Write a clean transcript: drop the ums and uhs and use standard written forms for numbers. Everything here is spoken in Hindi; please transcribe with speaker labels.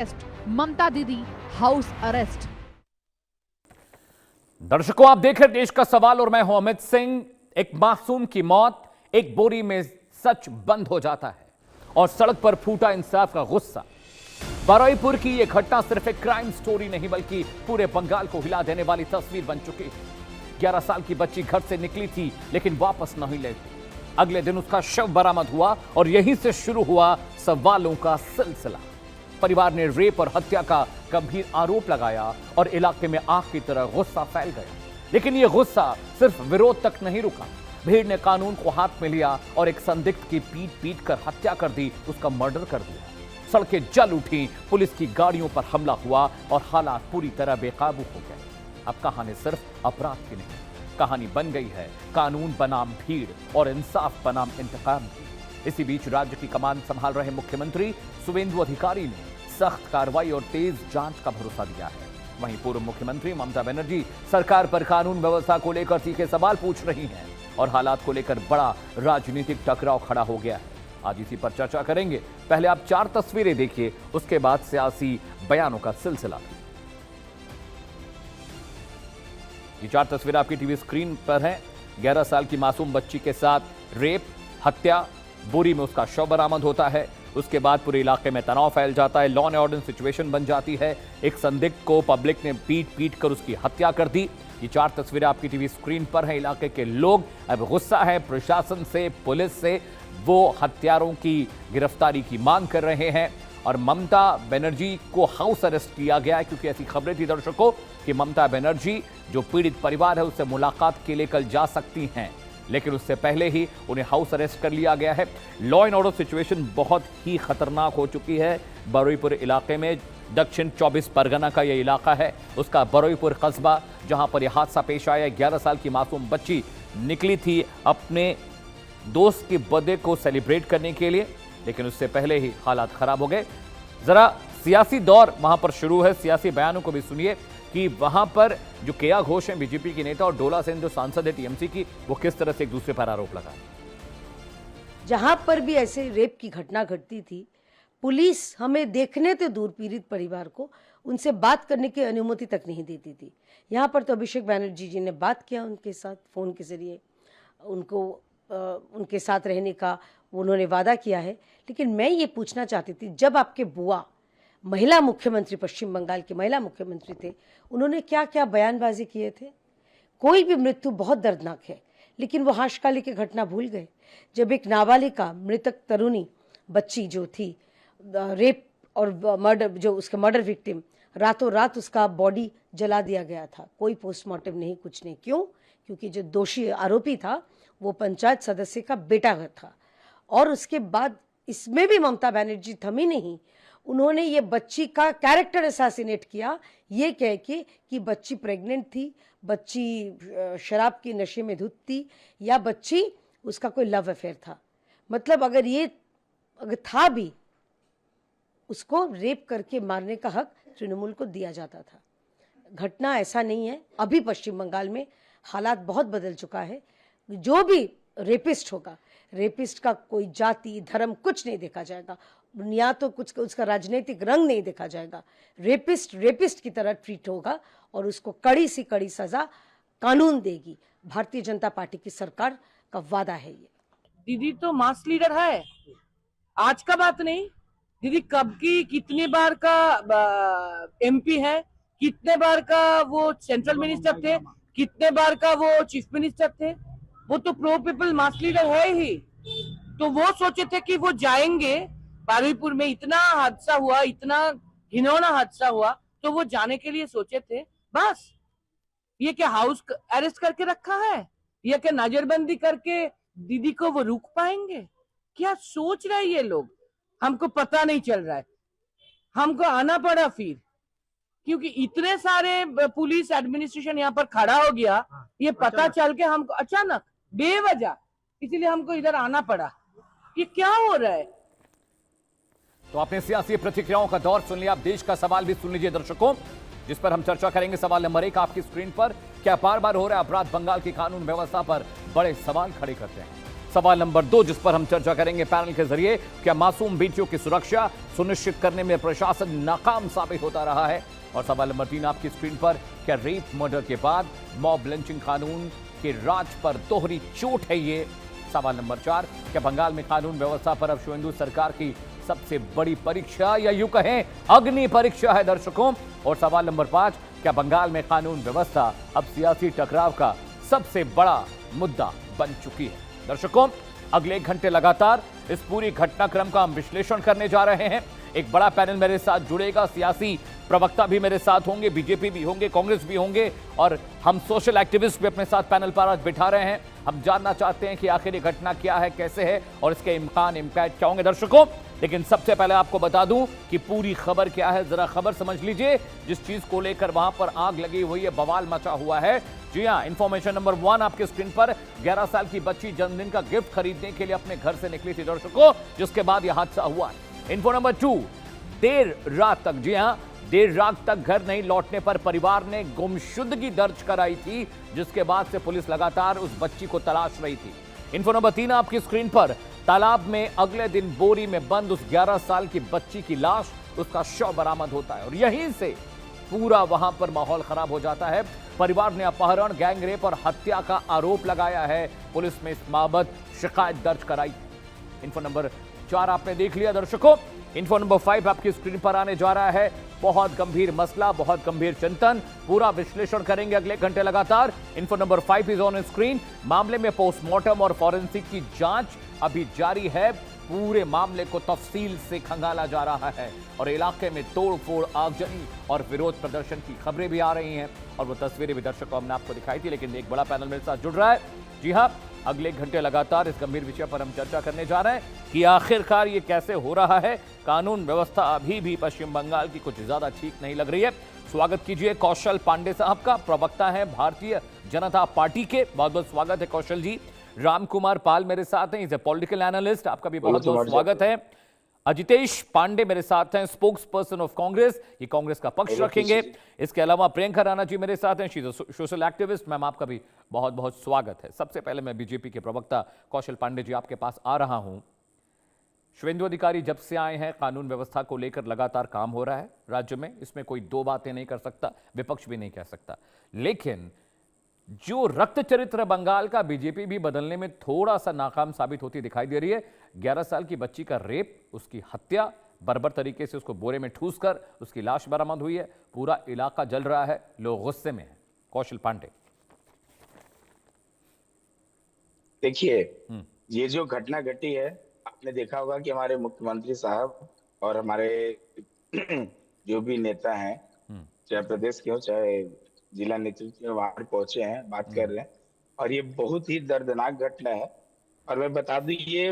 Speaker 1: ममता दीदी हाउस अरेस्ट।
Speaker 2: दर्शकों, आप देख रहे देश का सवाल और मैं हूं अमित सिंह। एक मासूम की मौत एक बोरी में सच बंद हो जाता है और सड़क पर फूटा इंसाफ का गुस्सा। बरुईपुर की यह घटना सिर्फ एक क्राइम स्टोरी नहीं बल्कि पूरे बंगाल को हिला देने वाली तस्वीर बन चुकी है। 11 साल की बच्ची घर से निकली थी लेकिन वापस नहीं लौटी। अगले दिन उसका शव बरामद हुआ और यहीं से शुरू हुआ सवालों का सिलसिला। परिवार ने रेप और हत्या का गंभीर आरोप लगाया और इलाके में आग की तरह गुस्सा फैल गया। लेकिन यह गुस्सा सिर्फ विरोध तक नहीं रुका। भीड़ ने कानून को हाथ में लिया और एक संदिग्ध की पीट कर हत्या कर दी, उसका मर्डर कर दिया। सड़कें जल उठी, पुलिस की गाड़ियों पर हमला हुआ और हालात पूरी तरह बेकाबू हो गए। अब कहानी सिर्फ अपराध की नहीं, कहानी बन गई है कानून बनाम भीड़ और इंसाफ बनाम इंतकाम की। इसी बीच राज्य की कमान संभाल रहे मुख्यमंत्री शुवेंदु अधिकारी ने सख्त कार्रवाई और तेज जांच का भरोसा दिया है। वहीं पूर्व मुख्यमंत्री ममता बनर्जी सरकार पर कानून व्यवस्था को लेकर तीखे सवाल पूछ रही हैं और हालात को लेकर बड़ा राजनीतिक टकराव खड़ा हो गया है। आज इसी पर चर्चा करेंगे। पहले आप 4 तस्वीरें देखिए, उसके बाद सियासी बयानों का सिलसिला। ये 4 तस्वीरें आपकी टीवी स्क्रीन पर हैं। 11 साल की मासूम बच्ची के साथ रेप, हत्या, बोरी में उसका शव बरामद होता है। उसके बाद पूरे इलाके में तनाव फैल जाता है, लॉ एंड ऑर्डर सिचुएशन बन जाती है। एक संदिग्ध को पब्लिक ने पीट कर उसकी हत्या कर दी। ये 4 तस्वीरें आपकी टीवी स्क्रीन पर हैं। इलाके के लोग अब गुस्सा है प्रशासन से, पुलिस से। वो हत्यारों की गिरफ्तारी की मांग कर रहे हैं और ममता बनर्जी को हाउस अरेस्ट किया गया है क्योंकि ऐसी खबरें थी दर्शकों कि ममता बनर्जी जो पीड़ित परिवार है उससे मुलाकात के लिए कल जा सकती हैं, लेकिन उससे पहले ही उन्हें हाउस अरेस्ट कर लिया गया है। लॉ एंड ऑर्डर सिचुएशन बहुत ही खतरनाक हो चुकी है बरुईपुर इलाके में। दक्षिण 24 परगना का यह इलाका है, उसका बरुईपुर कस्बा, जहां पर यह हादसा पेश आया। 11 साल की मासूम बच्ची निकली थी अपने दोस्त के बर्थडे को सेलिब्रेट करने के लिए, लेकिन उससे पहले ही हालात खराब हो गए। जरा सियासी दौर वहां पर शुरू है, सियासी बयानों को भी सुनिए कि वहां पर जो केया घोष हैं बीजेपी की नेता और डोला सेन जो सांसद है टीएमसी की, वो किस तरह से एक दूसरे पर आरोप लगा।
Speaker 3: जहां पर भी ऐसे रेप की घटना घटती थी, पुलिस हमें देखने तो दूर पीड़ित परिवार को उनसे बात करने की अनुमति तक नहीं देती थी। यहाँ पर तो अभिषेक बैनर्जी जी ने बात किया उनके साथ, फोन के जरिए उनके साथ रहने का उन्होंने वादा किया है। लेकिन मैं ये पूछना चाहती थी, जब आपके बुआ महिला मुख्यमंत्री, पश्चिम बंगाल के महिला मुख्यमंत्री थे, उन्होंने क्या क्या बयानबाजी किए थे। कोई भी मृत्यु बहुत दर्दनाक है, लेकिन वो हाशकाली की घटना भूल गए। जब एक नाबालिका मृतक तरुणी बच्ची जो थी, रेप और मर्डर, जो उसके मर्डर विक्टिम, रातों रात उसका बॉडी जला दिया गया था, कोई पोस्टमार्टम नहीं, कुछ नहीं। क्यों? क्योंकि जो दोषी आरोपी था वो पंचायत सदस्य का बेटा था। और उसके बाद इसमें भी ममता बनर्जी थमी नहीं, उन्होंने ये बच्ची का कैरेक्टर असैसिनेट किया, ये कह के कि बच्ची प्रेग्नेंट थी, बच्ची शराब की नशे में धुत थी, या बच्ची उसका कोई लव अफेयर था। मतलब अगर था भी, उसको रेप करके मारने का हक तृणमूल को दिया जाता था। घटना ऐसा नहीं है। अभी पश्चिम बंगाल में हालात बहुत बदल चुका है। जो भी रेपिस्ट होगा, रेपिस्ट का कोई जाति धर्म कुछ नहीं देखा जाएगा, या तो कुछ उसका राजनीतिक रंग नहीं देखा जाएगा। रेपिस्ट की तरह ट्रीट होगा और उसको कड़ी से कड़ी सजा कानून देगी। भारतीय जनता पार्टी की सरकार का वादा है ये।
Speaker 4: दीदी तो मास लीडर है, आज का बात नहीं। दीदी कब की कितने बार का एमपी है, कितने बार का वो सेंट्रल मिनिस्टर थे, कितने बार का वो चीफ मिनिस्टर थे। वो तो प्रो पीपल मास लीडर है ही। तो वो सोचे थे कि वो जाएंगे, बरुईपुर में इतना हादसा हुआ, इतना घिनौना हादसा हुआ, तो वो जाने के लिए सोचे थे। बस ये क्या हाउस अरेस्ट करके रखा है, ये क्या नजरबंदी करके दीदी को वो रोक पाएंगे? क्या सोच रहे हैं ये लोग? हमको पता नहीं चल रहा है। हमको आना पड़ा फिर, क्योंकि इतने सारे पुलिस एडमिनिस्ट्रेशन यहाँ पर खड़ा हो गया, ये पता चल के हमको अचानक बेवजह, इसीलिए हमको इधर आना पड़ा। ये क्या हो रहा है?
Speaker 2: तो आपने सियासी प्रतिक्रियाओं का दौर सुन लिया, आप देश का सवाल भी सुन लीजिए दर्शकों, जिस पर हम चर्चा करेंगे। सवाल नंबर 1 आपकी स्क्रीन पर, क्या बार बार हो रहा है अपराध बंगाल की कानून व्यवस्था पर बड़े सवाल खड़े करते हैं। सवाल नंबर 2 जिस पर हम चर्चा करेंगे पैनल के जरिए, क्या मासूम बेटियों की सुरक्षा सुनिश्चित करने में प्रशासन नाकाम साबित होता रहा है? और सवाल नंबर 3 आपकी स्क्रीन पर, क्या रेप मर्डर के बाद मॉब लिंचिंग कानून के राज पर दोहरी चोट है ये? सवाल नंबर 4, क्या बंगाल में कानून व्यवस्था पर अब शुवेंदु सरकार की सबसे बड़ी परीक्षा या यूं कहें अग्नि परीक्षा है दर्शकों? और सवाल नंबर 5, क्या बंगाल में कानून व्यवस्था अब सियासी टकराव का सबसे बड़ा मुद्दा बन चुकी है? दर्शकों, अगले 1 घंटे लगातार इस पूरी घटनाक्रम का हम विश्लेषण करने जा रहे हैं। एक बड़ा पैनल मेरे साथ जुड़ेगा, सियासी प्रवक्ता भी मेरे साथ होंगे, बीजेपी भी होंगे, कांग्रेस भी होंगे और हम सोशल एक्टिविस्ट भी अपने साथ पैनल पर आज बिठा रहे हैं। हम जानना चाहते हैं कि आखिर ये घटना क्या है, कैसे है और इसके इम्कान इम्पैक्ट क्या होंगे दर्शकों। लेकिन सबसे पहले आपको बता दूं कि पूरी खबर क्या है, जरा खबर समझ लीजिए। जिस चीज को लेकर वहां पर आग लगी हुई है, बवाल मचा हुआ है। जी हां, इंफॉर्मेशन नंबर 1 आपके स्क्रीन पर। 11 साल की बच्ची जन्मदिन का गिफ्ट खरीदने के लिए अपने घर से निकली थी दर्शकों, जिसके बाद यह हादसा हुआ। इन्फो नंबर 2, देर रात तक, जी हां, देर रात तक घर नहीं लौटने पर परिवार ने गुमशुदगी दर्ज कराई थी, जिसके बाद से पुलिस लगातार उस बच्ची को तलाश रही थी। इन्फो नंबर 3 आपकी स्क्रीन पर। तालाब में अगले दिन बोरी में बंद उस 11 साल की बच्ची की लाश, उसका शव बरामद होता है और यहीं से पूरा वहां पर माहौल खराब हो जाता है। परिवार ने अपहरण, गैंगरेप और हत्या का आरोप लगाया है। पुलिस में इस बाबत शिकायत दर्ज कराई। इन्फो नंबर 4 आपने देख लिया दर्शकों। इन्फो नंबर 5 आपकी स्क्रीन पर आने जा रहा है। बहुत गंभीर मसला, बहुत गंभीर चिंतन, पूरा विश्लेषण करेंगे अगले घंटे लगातार। Info number 5 is on screen. मामले में पोस्टमार्टम और फॉरेंसिक की जांच अभी जारी है। पूरे मामले को तफसील से खंगाला जा रहा है और इलाके में तोड़फोड़, आगजनी और विरोध प्रदर्शन की खबरें भी आ रही हैं और वो तस्वीरें भी दर्शकों हमने आपको दिखाई थी। लेकिन एक बड़ा पैनल मेरे साथ जुड़ रहा है। जी हां, अगले घंटे लगातार इस गंभीर विषय पर हम चर्चा करने जा रहे हैं कि आखिरकार ये कैसे हो रहा है। कानून व्यवस्था अभी भी पश्चिम बंगाल की कुछ ज्यादा ठीक नहीं लग रही है। स्वागत कीजिए कौशल पांडे साहब का, प्रवक्ता है भारतीय जनता पार्टी के। बहुत बहुत स्वागत है कौशल जी। राम कुमार पाल मेरे साथ हैं, इज ए पॉलिटिकल एनालिस्ट, आपका भी बहुत बहुत स्वागत है। अजितेश पांडे मेरे साथ हैं, स्पोक्स पर्सन ऑफ कांग्रेस, ये कांग्रेस का पक्ष रखेंगे। इसके अलावा प्रियंका राणा जी मेरे साथ हैं, she is social activist. Ma'am आपका भी बहुत बहुत स्वागत है। सबसे पहले मैं बीजेपी के प्रवक्ता कौशल पांडे जी आपके पास आ रहा हूं। शुवेंदु अधिकारी जब से आए हैं, कानून व्यवस्था को लेकर लगातार काम हो रहा है राज्य में, इसमें कोई दो बातें नहीं कर सकता, विपक्ष भी नहीं कह सकता। लेकिन जो रक्त चरित्र बंगाल का बीजेपी भी बदलने में थोड़ा सा नाकाम साबित होती दिखाई दे रही है। 11 साल की बच्ची का रेप, उसकी हत्या, बर्बर तरीके से उसको बोरे में ठूस कर उसकी लाश बरामद हुई है। पूरा इलाका जल रहा है, लोग गुस्से में हैं। कौशल पांडे,
Speaker 5: देखिए, ये जो घटना घटी है, आपने देखा होगा कि हमारे मुख्यमंत्री साहब और हमारे जो भी नेता हैं, चाहे प्रदेश के हो चाहे जिला नेतृत्व, वहां पहुंचे हैं, बात कर रहे हैं और ये बहुत ही दर्दनाक घटना है। और मैं बता दूं, ये